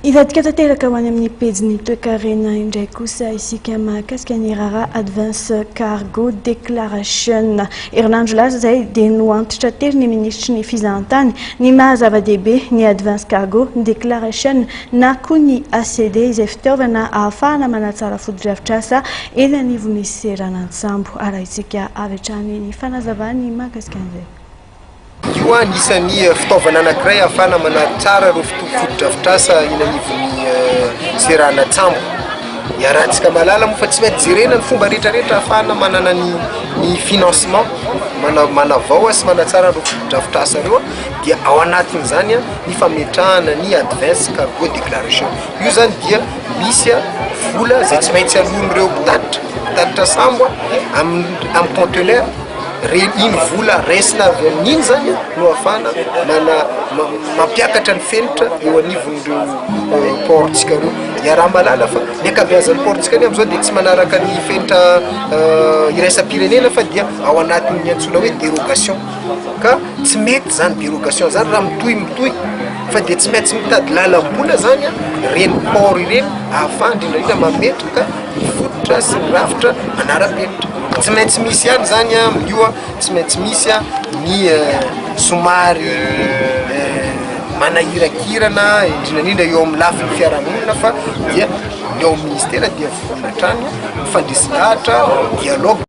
Ivadika tanteraka ho any amin'ny pejiny toekarena indray kosa isika mahakasika ny raharaha Advance Cargo Declaration. Herinandro lasa izay dia noantitra tery ny ministry ny fizahantany ny mahazava-dehibe ny Advance Cargo Declaration na koa ny ACD izay fitaovana ahafahana manatsara foto-drafitrasa eny anivon'ny Seranantsambo. Araha isika avy hatrany ny fanazavany mahakasika an'izay. Io anisan'ny fitaovana anankiray ahafahana manatsara ireo foto-drafitrasa eny anivon'ny Seranantsambo. Iarahantsika malala moa fa tsy maintsy jerena ny fomba rehetrarehetra ahafahana manana ny financement manavao sy manatsara ireo foto-drafitrasa ireo dia ao anatin'izany ny fametrahana ny Advance Cargo Declaration. Io zany dia misy vola izay tsy maintsy alohan'ireo mpitatitra sambo amin'ny conteneur. Iny vola resina avy amin'iny zany no ahafahana mampiakatra ny fenitra eo anivon'ireo portsika ireo. Raha malala fa ny ankabeazan'ny portsika any amin'izao dia tsy manaraka ny fenitra iraisam-pirenena fa dia ao anatin'ny antsoina hoe dérogation. Ka tsy mety zany dérogation zany raha mitohy fa dia tsy maintsy mitady lalam-bola zany reny port ireny ahafahana indrindra mametraka ny fototra sy ny rafitra manara-penitra. Tsy maintsy misy ihany zany io tsy maintsy misy ny somary manahirakirana indrindra eo amin'ny lafin'ny fiarahamonina fa dia ny ao ministera dia vonatrany fandresy lahatra dialogue.